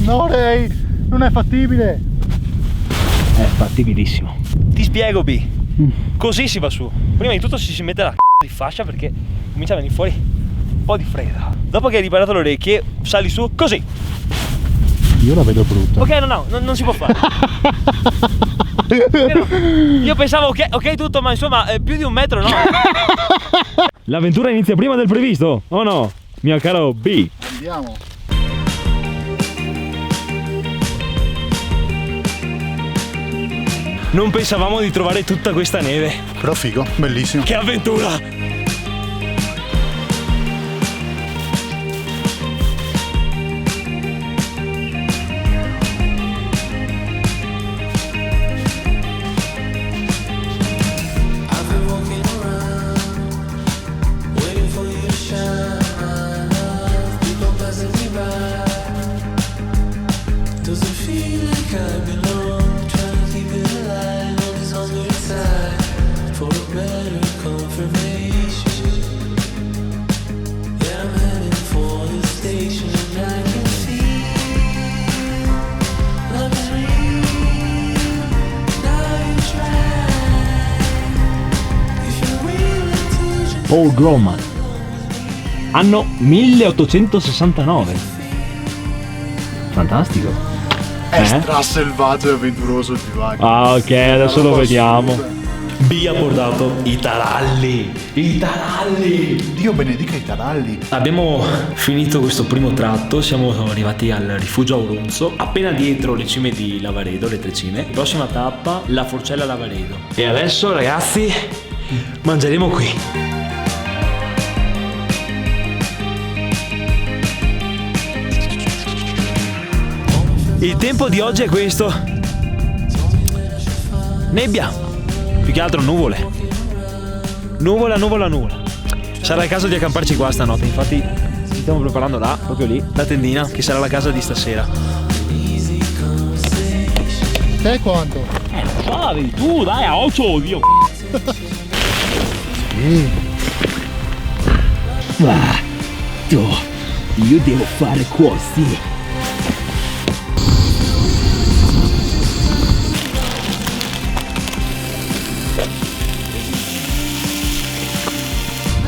No Ray, non è fattibile. È fattibilissimo. Ti spiego B. Così si va su. Prima di tutto si mette la di fascia perché comincia a venire fuori un po' di freddo. Dopo che hai riparato le orecchie, sali su così. Io la vedo brutta. Ok, non si può fare. Però io pensavo ok tutto, ma insomma più di 1 metro no. L'avventura inizia prima del previsto, o no? Mio caro B. Andiamo. Non pensavamo di trovare tutta questa neve. Però figo, bellissimo. Che avventura! Paul Gromman, anno 1869. Fantastico. È straselvaggio e avventuroso il vivaggio. Ah ok, adesso lo vediamo. B ha portato i taralli. I taralli. Dio benedica i taralli. Abbiamo finito questo primo tratto, siamo arrivati al rifugio Auronzo, appena dietro le cime di Lavaredo, le 3 cime. Prossima tappa, la Forcella Lavaredo. E adesso ragazzi, mangeremo qui. Il tempo di oggi è questo. Nebbia. Più che altro nuvole. Nuvola. Sarà il caso di accamparci qua stanotte. Infatti ci stiamo preparando là, proprio lì, la tendina, che sarà la casa di stasera. Te quanto? Lo sai, tu dai a 8 oddio. Sì. Io devo fare così.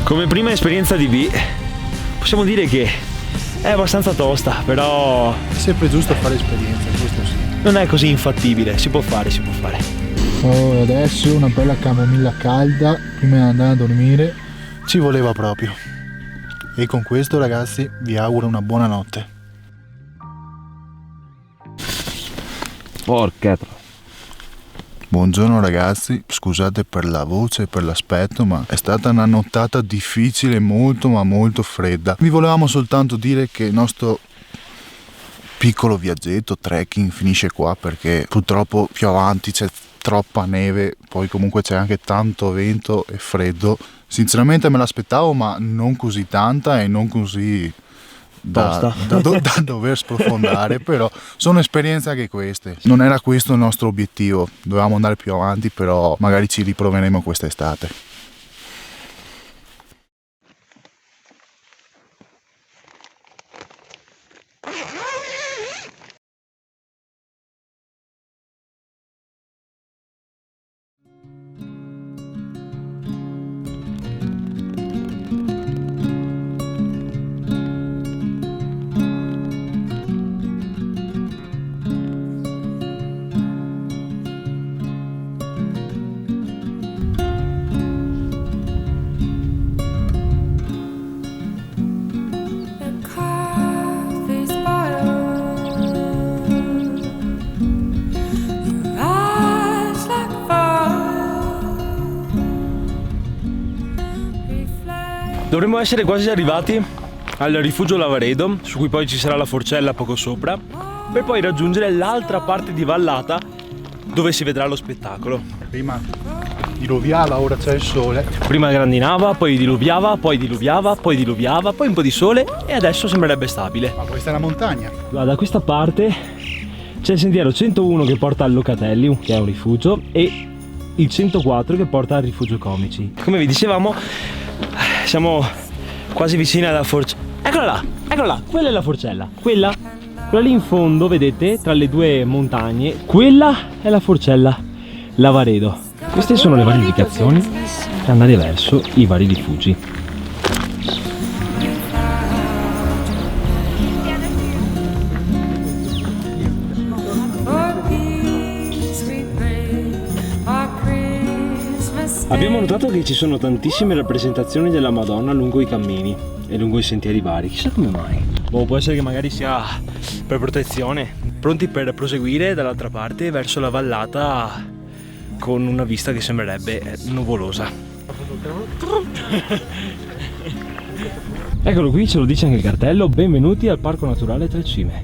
Come prima esperienza di B, possiamo dire che è abbastanza tosta, però È sempre giusto fare esperienza, questo sì. non è così infattibile, si può fare. Oh, adesso una bella camomilla calda prima di andare a dormire. Ci voleva proprio. E con questo ragazzi vi auguro una buona notte. Porca. Buongiorno ragazzi, scusate per la voce e per l'aspetto, ma è stata una nottata difficile, molto ma molto fredda. Vi volevamo soltanto dire che il nostro piccolo viaggetto, trekking, finisce qua perché purtroppo più avanti c'è troppa neve, poi comunque c'è anche tanto vento e freddo. Sinceramente me l'aspettavo, ma non così tanta e non così da dover sprofondare, però sono esperienze anche queste. Non era questo il nostro obiettivo, dovevamo andare più avanti, però magari ci riproveremo quest'estate. Dovremmo essere quasi arrivati al rifugio Lavaredo, su cui poi ci sarà la Forcella poco sopra, per poi raggiungere l'altra parte di vallata dove si vedrà lo spettacolo. Prima diluviava, ora c'è il sole. Prima grandinava, poi diluviava, poi un po' di sole e adesso sembrerebbe stabile. Ma questa è la montagna. Da questa parte c'è il sentiero 101 che porta al Locatelli, che è un rifugio, e il 104 che porta al rifugio Comici. Come vi dicevamo, siamo quasi vicini alla Forcella. Eccola là, quella è la Forcella, quella Quella lì in fondo, vedete, tra le due montagne, quella è la Forcella Lavaredo. Queste sono le varie indicazioni per andare verso i vari rifugi. Abbiamo notato che ci sono tantissime rappresentazioni della Madonna lungo i cammini e lungo i sentieri vari, chissà come mai. Può essere che magari sia per protezione. Pronti per proseguire dall'altra parte verso la vallata con una vista che sembrerebbe nuvolosa. Eccolo qui, ce lo dice anche il cartello: benvenuti al Parco Naturale Tre Cime,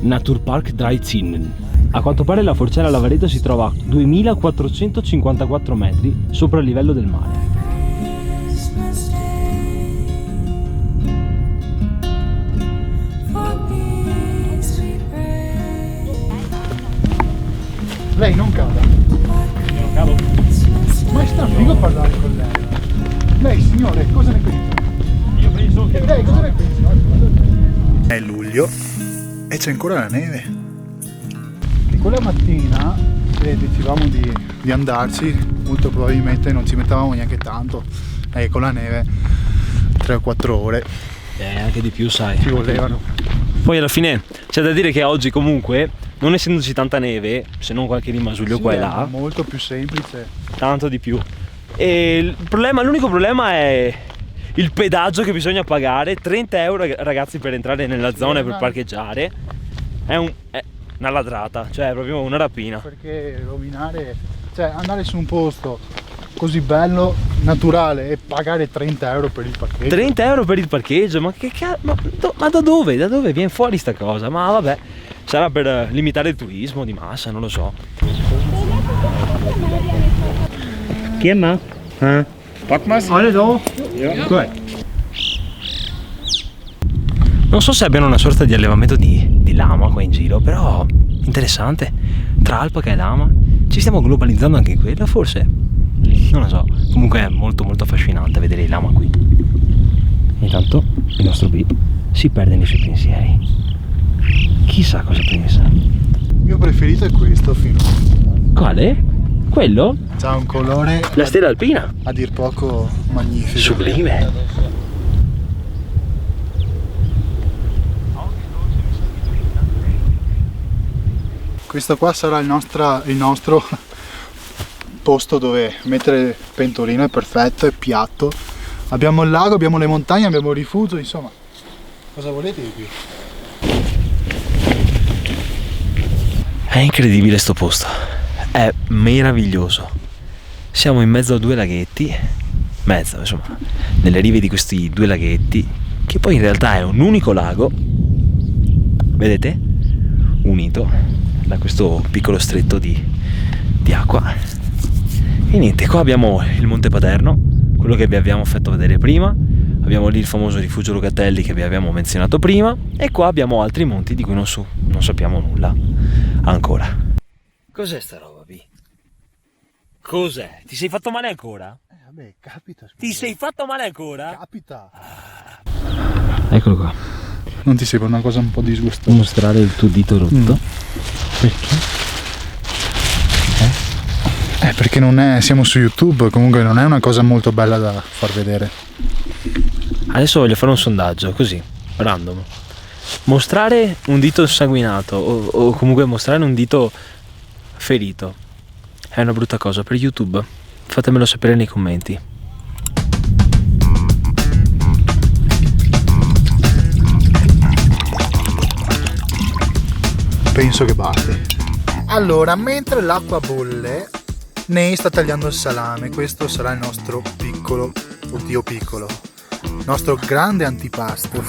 Naturpark Drei Zinnen. A quanto pare la Forcella Lavaredo si trova a 2454 metri sopra il livello del mare. Lei non cade. Non cado. Ma è figo parlare con lei. Lei signore, cosa ne pensa? Io penso che... Lei cosa ne pensa? È luglio e c'è ancora la neve. E quella mattina, se decidevamo di andarci, molto probabilmente non ci mettevamo neanche tanto. Con la neve 3 o 4 ore anche di più, sai. ci volevano. Poi alla fine c'è da dire che oggi comunque, non essendoci tanta neve, se non qualche rimasuglio qua e là, È molto più semplice. tanto di più. E l'unico problema è il pedaggio che bisogna pagare. 30 euro ragazzi per entrare nella zona e per parcheggiare. È una ladrata, cioè è proprio una rapina. Perché rovinare, cioè andare su un posto così bello, naturale e pagare 30 euro per il parcheggio. 30 euro per il parcheggio? Ma che cazzo? Ma da dove? Da dove viene fuori sta cosa? Ma vabbè, sarà per limitare il turismo di massa, non lo so. Chi è ma? Alle do? Non so se abbiano una sorta di allevamento di lama qua in giro, però interessante. Tra alpaca e lama ci stiamo globalizzando anche in quella, forse? Non lo so. Comunque è molto molto affascinante vedere i lama qui. Intanto il nostro B si perde nei suoi pensieri. Chissà cosa pensa. Il mio preferito è questo film. Quale? Quello? C'ha un colore La stella alpina. a dir poco magnifico. Sublime. Questo qua sarà il nostro posto dove mettere il pentolino, è perfetto, è piatto. Abbiamo il lago, abbiamo le montagne, abbiamo il rifugio, insomma. Cosa volete di più? È incredibile sto posto. È meraviglioso. Siamo in mezzo a due laghetti. Insomma, nelle rive di questi due laghetti, che poi in realtà è un unico lago. Vedete? Unito da questo piccolo stretto di acqua. E niente, qua abbiamo il Monte Paterno, quello che vi abbiamo fatto vedere prima. Abbiamo lì il famoso rifugio Locatelli che vi abbiamo menzionato prima. E qua abbiamo altri monti di cui non sappiamo nulla ancora. Cos'è sta roba, B? Cos'è? Ti sei fatto male ancora? Vabbè, capita. Scusa. Ti sei fatto male ancora? Capita. Eccolo qua. Non ti sembra una cosa un po' disgustosa? Mostrare il tuo dito rotto. Perché? Perché non è, siamo su YouTube, comunque non è una cosa molto bella da far vedere. Adesso voglio fare un sondaggio, così, random. Mostrare un dito insanguinato o comunque mostrare un dito ferito è una brutta cosa per YouTube? Fatemelo sapere nei commenti. Penso che basti. Allora, mentre l'acqua bolle, Ney sta tagliando il salame. Questo sarà il nostro piccolo, nostro grande antipasto.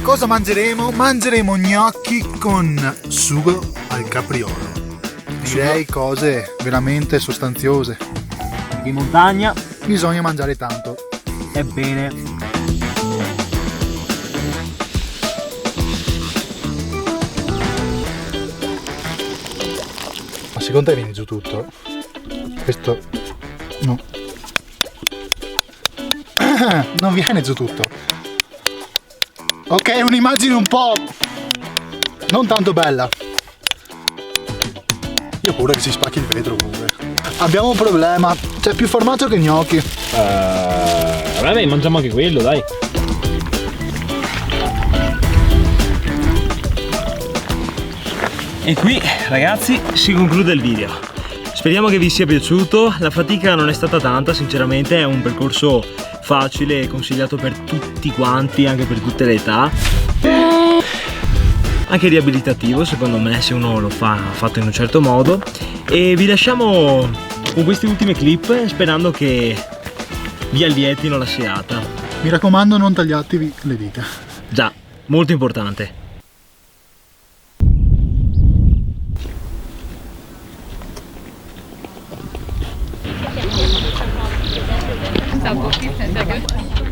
Cosa mangeremo? Mangeremo gnocchi con sugo al capriolo. Direi cose veramente sostanziose. Di montagna. Bisogna mangiare tanto. Ebbene. Ma secondo te viene giù tutto? Questo no. Non viene giù tutto. Ok, un'immagine un po'... non tanto bella. Io ho paura che si spacchi il vetro pure. Abbiamo un problema, c'è più formaggio che gnocchi. Vabbè, mangiamo anche quello, dai. E qui, ragazzi, si conclude il video. Speriamo che vi sia piaciuto. La fatica non è stata tanta, sinceramente, è un percorso facile e consigliato per tutti quanti, anche per tutte le età. Anche riabilitativo, secondo me, se uno lo fa fatto in un certo modo. E vi lasciamo con queste ultime clip, sperando che vi allietino la serata. Mi raccomando, non tagliatevi le dita. Già, molto importante. Sounds good.